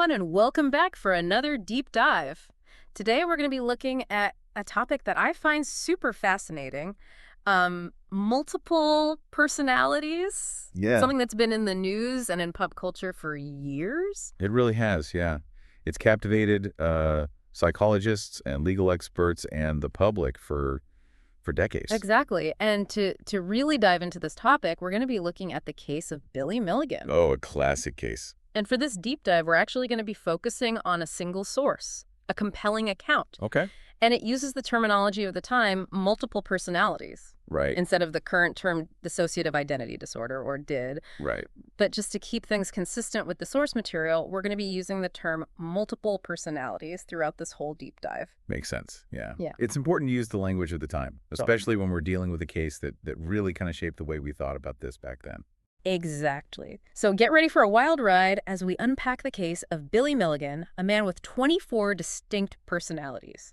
everyone, and welcome back for another deep dive. Today, we're going to be looking at a topic that I find super fascinating. Multiple personalities. Yeah, Something that's been in the news and in pop culture for years. it really has, yeah. It's captivated psychologists and legal experts and the public for decades. Exactly. And to really dive into this topic, we're going to be looking at the case of Billy Milligan. Oh, a classic case. And for this deep dive, we're actually going to be focusing on a single source, a compelling account. Okay. And it uses the terminology of the time, multiple personalities, Right, instead of the current term dissociative identity disorder, or DID. right. But just to keep things consistent with the source material, we're going to be using the term multiple personalities throughout this whole deep dive. Makes sense, yeah. Yeah. It's important to use the language of the time, especially when we're dealing with a case that really kind of shaped the way we thought about this back then. Exactly. So get ready for a wild ride as we unpack the case of Billy Milligan, a man with 24 distinct personalities.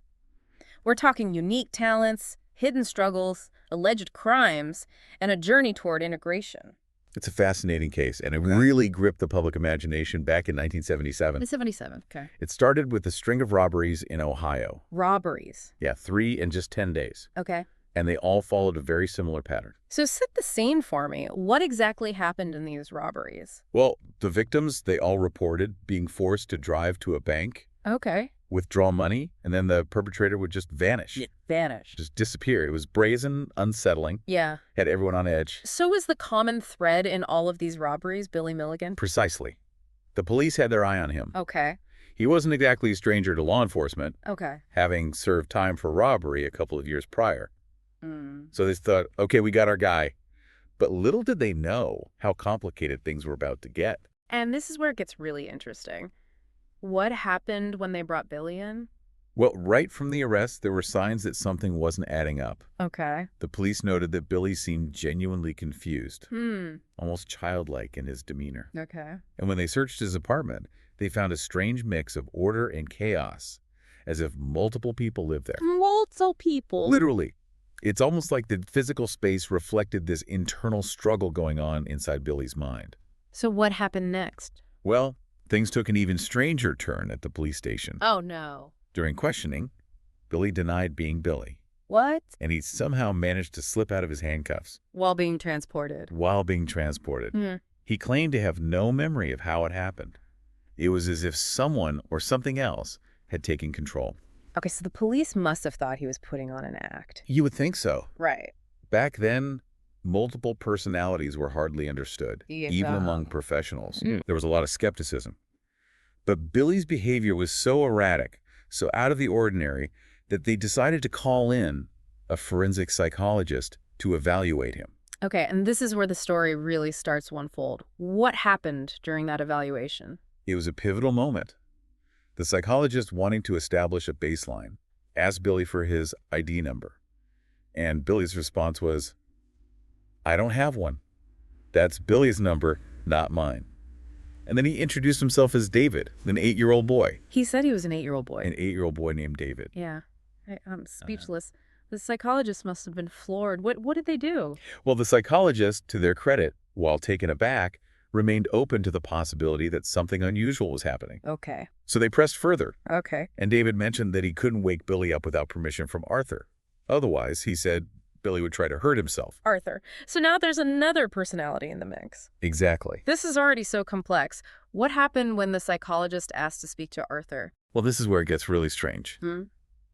We're talking unique talents, hidden struggles, alleged crimes, and a journey toward integration. It's a fascinating case, and it really gripped the public imagination back in 1977. 77, okay. It started with a string of robberies in Ohio. Robberies. Yeah, 3 in just 10 days. Okay. And they all followed a very similar pattern. So set the scene for me. What exactly happened in these robberies? Well, the victims, they all reported being forced to drive to a bank, Okay. withdraw money, and then the perpetrator would just vanish. It vanished. Just disappear. It was brazen, unsettling, Yeah. had everyone on edge. So is the common thread in all of these robberies Billy Milligan? Precisely. The police had their eye on him. Okay. He wasn't exactly a stranger to law enforcement, Okay. having served time for robbery a couple of years prior. Mm. So they thought, okay, we got our guy. But little did they know how complicated things were about to get. And this is where it gets really interesting. What happened when they brought Billy in? Well, right from the arrest, there were signs that something wasn't adding up. Okay. The police noted that Billy seemed genuinely confused, Hmm. almost childlike in his demeanor. Okay. And when they searched his apartment, they found a strange mix of order and chaos, as if multiple people lived there. Multiple people. Literally. It's almost like the physical space reflected this internal struggle going on inside Billy's mind. So what happened next? Well, things took an even stranger turn at the police station. Oh, no. During questioning, Billy denied being Billy, What? and he somehow managed to slip out of his handcuffs While being transported. while being transported. Hmm. He claimed to have no memory of how it happened. It was as if someone or something else had taken control. Okay, so the police must have thought he was putting on an act. You would think so. Right. Back then, multiple personalities were hardly understood, Yeah. even among professionals. Mm. There was a lot of skepticism. But Billy's behavior was so erratic, so out of the ordinary, that they decided to call in a forensic psychologist to evaluate him. Okay, and this is where the story really starts to unfold. What happened during that evaluation? It was a pivotal moment. The psychologist, wanting to establish a baseline, asked Billy for his ID number. And Billy's response was, "I don't have one. That's Billy's number, not mine." And then he introduced himself as David, an 8-year-old boy. He said he was an 8-year-old boy. An 8-year-old boy named David. Yeah. I'm speechless. The psychologist must have been floored. What did they do? Well, the psychologist, to their credit, while taken aback, remained open to the possibility that something unusual was happening. Okay. So they pressed further, Okay. and David mentioned that he couldn't wake Billy up without permission from Arthur. Otherwise, he said, Billy would try to hurt himself. Arthur. So now there's another personality in the mix. Exactly. This is already so complex. What happened when the psychologist asked to speak to Arthur? Well, this is where it gets really strange. Hmm?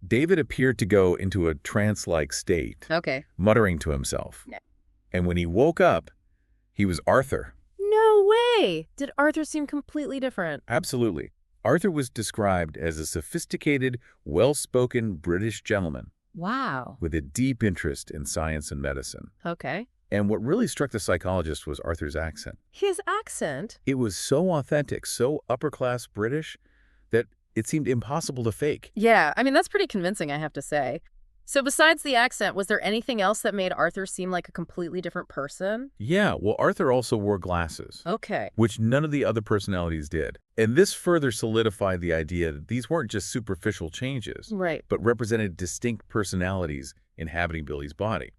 David appeared to go into a trance-like state, Okay. muttering to himself. Yeah. And when he woke up, he was Arthur. No way! Did Arthur seem completely different? Absolutely. Arthur was described as a sophisticated, well-spoken British gentleman Wow. with a deep interest in science and medicine. Okay. And what really struck the psychologist was Arthur's accent. His accent? It was so authentic, so upper-class British, that it seemed impossible to fake. Yeah, I mean, that's pretty convincing, I have to say. So besides the accent, was there anything else that made Arthur seem like a completely different person? Yeah, well, Arthur also wore glasses, Okay. which none of the other personalities did. And this further solidified the idea that these weren't just superficial changes, Right. but represented distinct personalities inhabiting Billy's body.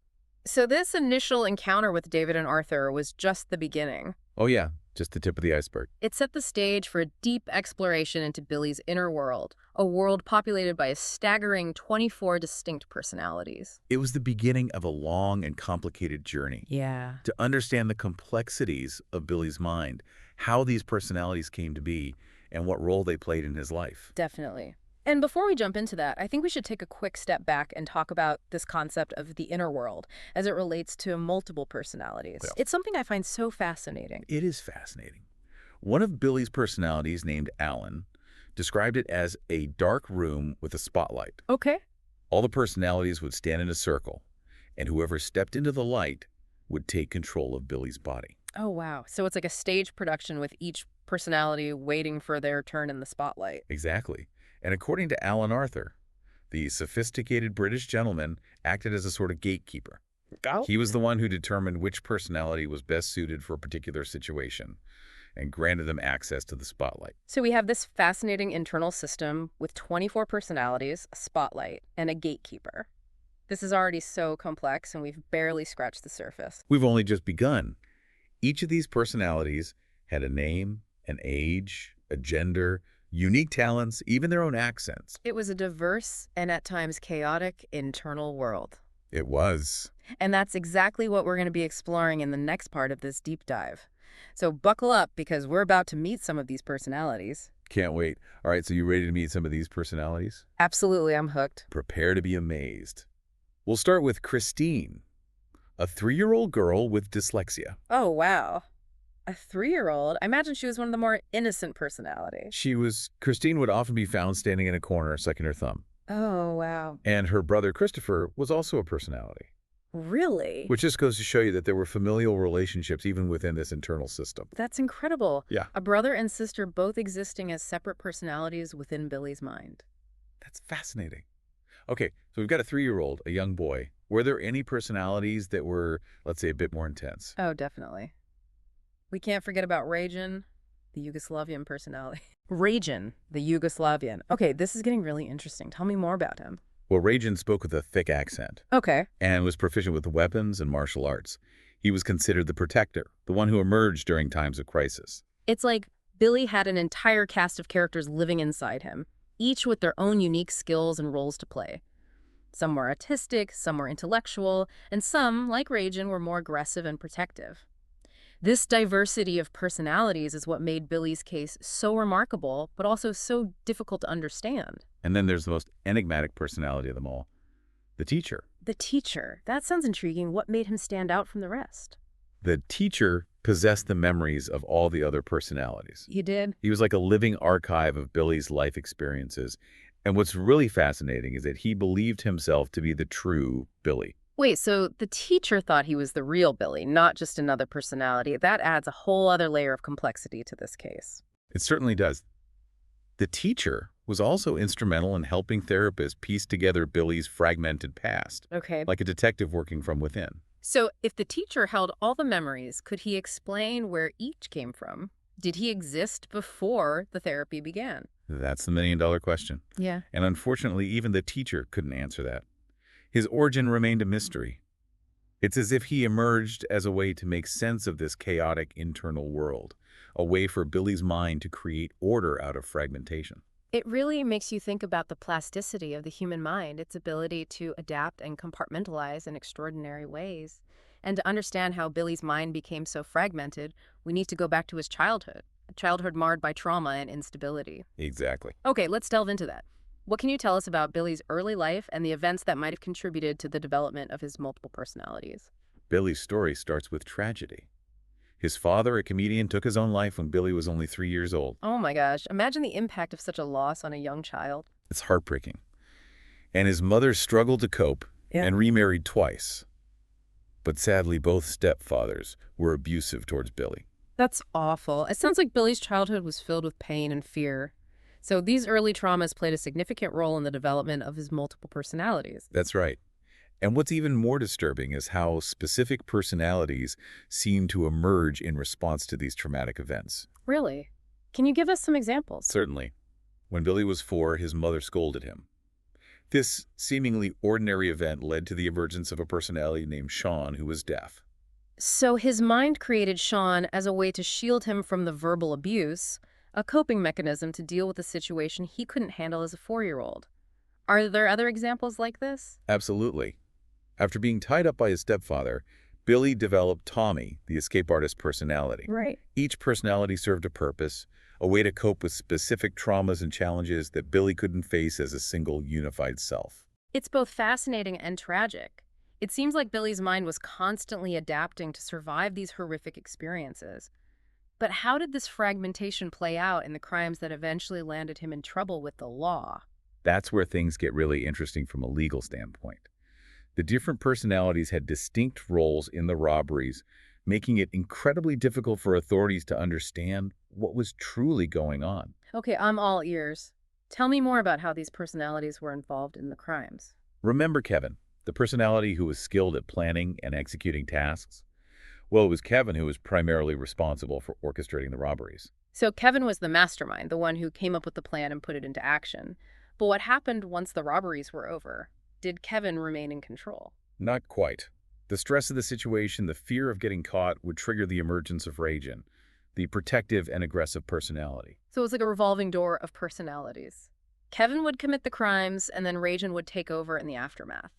So this initial encounter with David and Arthur was just the beginning. Oh yeah, Just the tip of the iceberg. It set the stage for a deep exploration into Billy's inner world, a world populated by a staggering 24 distinct personalities. It was the beginning of a long and complicated journey Yeah. to understand the complexities of Billy's mind, how these personalities came to be, and what role they played in his life. Definitely. And before we jump into that, I think we should take a quick step back and talk about this concept of the inner world as it relates to multiple personalities. Well, It's something I find so fascinating. it is fascinating. One of Billy's personalities, named Alan, described it as a dark room with a spotlight. Okay. All the personalities would stand in a circle, and whoever stepped into the light would take control of Billy's body. Oh, wow. So it's like a stage production with each personality waiting for their turn in the spotlight. Exactly. And according to Alan Arthur, the sophisticated British gentleman acted as a sort of gatekeeper. Oh. He was the one who determined which personality was best suited for a particular situation and granted them access to the spotlight. So we have this fascinating internal system with 24 personalities, a spotlight, and a gatekeeper. This is already so complex, and we've barely scratched the surface. We've only just begun. Each of these personalities had a name, an age, a gender, unique talents, even their own accents. It was a diverse and at times chaotic internal world. It was. And that's exactly what we're going to be exploring in the next part of this deep dive. So buckle up, because we're about to meet some of these personalities. Can't wait. All right, so you ready to meet some of these personalities? Absolutely, I'm hooked. Prepare to be amazed. We'll start with Christine, a 3-year-old girl with dyslexia. Oh, wow. A 3-year-old? I imagine she was one of the more innocent personalities. Christine would often be found standing in a corner, sucking her thumb. Oh, wow. And her brother Christopher was also a personality. Really? Which just goes to show you that there were familial relationships even within this internal system. That's incredible. Yeah. A brother and sister both existing as separate personalities within Billy's mind. That's fascinating. Okay, so we've got a 3-year-old, a young boy. Were there any personalities that were, let's say, a bit more intense? Oh, definitely. We can't forget about Ragen, the Yugoslavian personality. Ragen, the Yugoslavian. Okay, this is getting really interesting. Tell me more about him. Well, Ragen spoke with a thick accent Okay. and was proficient with weapons and martial arts. He was considered the protector, the one who emerged during times of crisis. It's like Billy had an entire cast of characters living inside him, each with their own unique skills and roles to play. Some were artistic, some were intellectual, and some, like Ragen, were more aggressive and protective. This diversity of personalities is what made Billy's case so remarkable, but also so difficult to understand. And then there's the most enigmatic personality of them all, the teacher. The teacher. That sounds intriguing. What made him stand out from the rest? The teacher possessed the memories of all the other personalities. He did? He was like a living archive of Billy's life experiences. And what's really fascinating is that he believed himself to be the true Billy. Wait, so the teacher thought he was the real Billy, not just another personality. That adds a whole other layer of complexity to this case. It certainly does. The teacher was also instrumental in helping therapists piece together Billy's fragmented past, Okay. like a detective working from within. So if the teacher held all the memories, could he explain where each came from? Did he exist before the therapy began? That's the million-dollar question. Yeah. And unfortunately, even the teacher couldn't answer that. His origin remained a mystery. It's as if he emerged as a way to make sense of this chaotic internal world, a way for Billy's mind to create order out of fragmentation. It really makes you think about the plasticity of the human mind, its ability to adapt and compartmentalize in extraordinary ways. And to understand how Billy's mind became so fragmented, we need to go back to his childhood, a childhood marred by trauma and instability. Exactly. Okay, let's delve into that. What can you tell us about Billy's early life and the events that might have contributed to the development of his multiple personalities? Billy's story starts with tragedy. His father, a comedian, took his own life when Billy was only 3 years old. Oh my gosh, imagine the impact of such a loss on a young child. It's heartbreaking. And his mother struggled to cope and remarried twice. But sadly, both stepfathers were abusive towards Billy. That's awful. It sounds like Billy's childhood was filled with pain and fear. So these early traumas played a significant role in the development of his multiple personalities. That's right. And what's even more disturbing is how specific personalities seem to emerge in response to these traumatic events. Really? Can you give us some examples? Certainly. When Billy was 4, his mother scolded him. This seemingly ordinary event led to the emergence of a personality named Sean, who was deaf. So his mind created Sean as a way to shield him from the verbal abuse, a coping mechanism to deal with a situation he couldn't handle as a 4-year-old. Are there other examples like this? Absolutely. After being tied up by his stepfather, Billy developed Tommy, the escape artist personality. Right. Each personality served a purpose, a way to cope with specific traumas and challenges that Billy couldn't face as a single unified self. It's both fascinating and tragic. It seems like Billy's mind was constantly adapting to survive these horrific experiences. But how did this fragmentation play out in the crimes that eventually landed him in trouble with the law? That's where things get really interesting from a legal standpoint. The different personalities had distinct roles in the robberies, making it incredibly difficult for authorities to understand what was truly going on. Okay, I'm all ears. Tell me more about how these personalities were involved in the crimes. Remember Kevin, the personality who was skilled at planning and executing tasks? Well, it was Kevin who was primarily responsible for orchestrating the robberies. So Kevin was the mastermind, the one who came up with the plan and put it into action. But what happened once the robberies were over? Did Kevin remain in control? Not quite. The stress of the situation, the fear of getting caught, would trigger the emergence of Ragen, the protective and aggressive personality. So it was like a revolving door of personalities. Kevin would commit the crimes, and then Ragen would take over in the aftermath.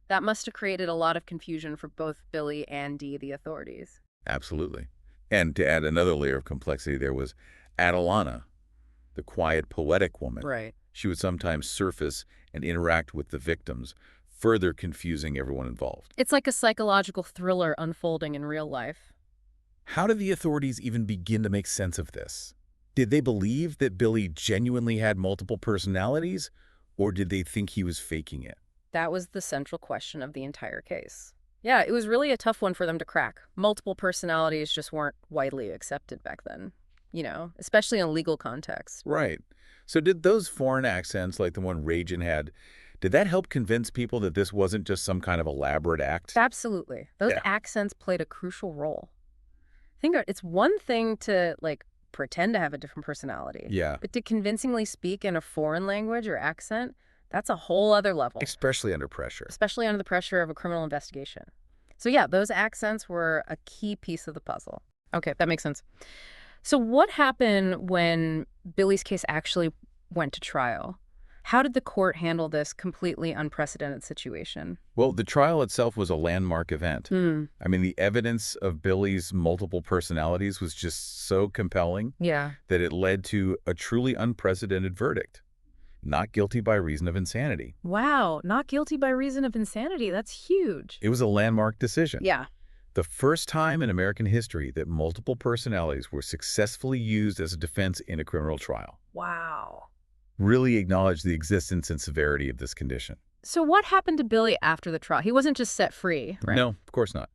That must have created a lot of confusion for both Billy and Dee, the authorities. Absolutely. And to add another layer of complexity, there was Adelana, the quiet, poetic woman. Right. She would sometimes surface and interact with the victims, further confusing everyone involved. It's like a psychological thriller unfolding in real life. How did the authorities even begin to make sense of this? Did they believe that Billy genuinely had multiple personalities, or did they think he was faking it? That was the central question of the entire case. Yeah, it was really a tough one for them to crack. Multiple personalities just weren't widely accepted back then, especially in a legal context. Right. So did those foreign accents, like the one Ragen had, did that help convince people that this wasn't just some kind of elaborate act? Absolutely. Those Yeah. accents played a crucial role. It's one thing to, pretend to have a different personality. Yeah. But to convincingly speak in a foreign language or accent, that's a whole other level, Especially under pressure. especially under the pressure of a criminal investigation. So yeah, those accents were a key piece of the puzzle. Okay, that makes sense. So what happened when Billy's case actually went to trial? How did the court handle this completely unprecedented situation? Well, the trial itself was a landmark event. I mean, the evidence of Billy's multiple personalities was just so compelling Yeah. that it led to a truly unprecedented verdict. Not guilty by reason of insanity. Wow, not guilty by reason of insanity. That's huge. It was a landmark decision. Yeah. The first time in American history that multiple personalities were successfully used as a defense in a criminal trial. Wow. Really acknowledged the existence and severity of this condition. So what happened to Billy after the trial? He wasn't just set free, right? No, of course not.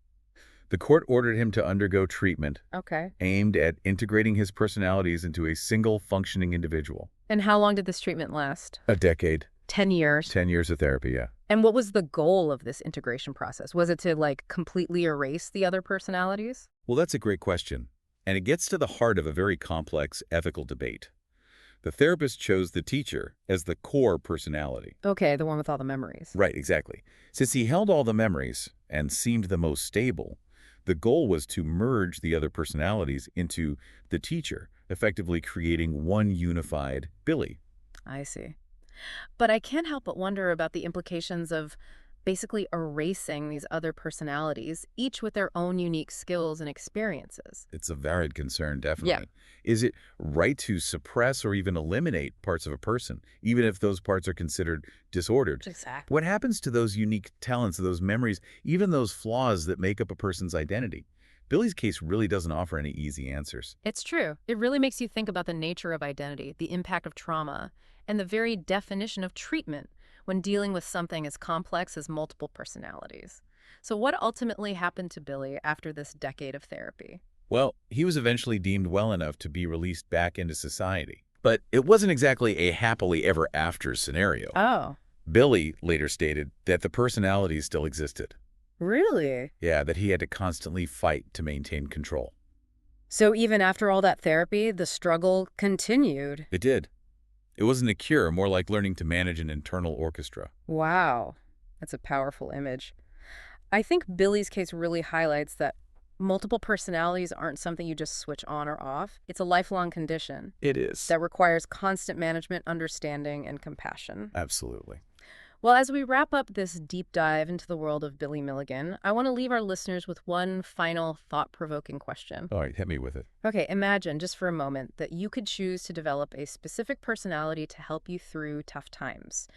The court ordered him to undergo treatment Okay. aimed at integrating his personalities into a single functioning individual. And how long did this treatment last? A decade, 10 years. 10 years of therapy, yeah. And what was the goal of this integration process? Was it to, completely erase the other personalities? Well, that's a great question, and it gets to the heart of a very complex ethical debate. The therapist chose the teacher as the core personality. Okay, the one with all the memories. Right, exactly. Since he held all the memories and seemed the most stable, the goal was to merge the other personalities into the teacher, effectively creating one unified Billy. I see. But I can't help but wonder about the implications of basically erasing these other personalities, each with their own unique skills and experiences. It's a valid concern, definitely. Is it right to suppress or even eliminate parts of a person, even if those parts are considered disordered? Exactly. What happens to those unique talents, those memories, even those flaws that make up a person's identity? Billy's case really doesn't offer any easy answers. It's true. It really makes you think about the nature of identity, the impact of trauma, and the very definition of treatment when dealing with something as complex as multiple personalities. So what ultimately happened to Billy after this decade of therapy? Well, he was eventually deemed well enough to be released back into society. But it wasn't exactly a happily ever after scenario. Oh, Billy later stated that the personalities still existed. really? Yeah, that he had to constantly fight to maintain control. So even after all that therapy, the struggle continued. It did. It wasn't a cure, more like learning to manage an internal orchestra. Wow, that's a powerful image. I think Billy's case really highlights that Multiple personalities aren't something you just switch on or off. It's a lifelong condition It is. that requires constant management, understanding, and compassion. Absolutely. Well, as we wrap up this deep dive into the world of Billy Milligan, I want to leave our listeners with one final thought-provoking question. All right, hit me with it. Okay, imagine just for a moment that you could choose to develop a specific personality to help you through tough times.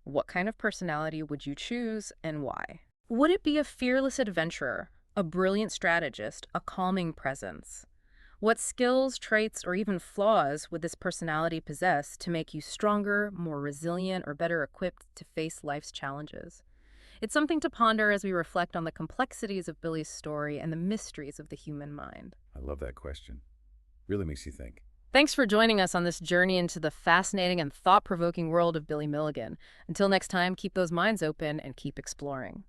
What kind of personality would you choose and why? Would it be a fearless adventurer, a brilliant strategist, a calming presence? What skills, traits, or even flaws would this personality possess to make you stronger, more resilient, or better equipped to face life's challenges? It's something to ponder as we reflect on the complexities of Billy's story and the mysteries of the human mind. I love that question. Really makes you think. Thanks for joining us on this journey into the fascinating and thought-provoking world of Billy Milligan. Until next time, keep those minds open and keep exploring.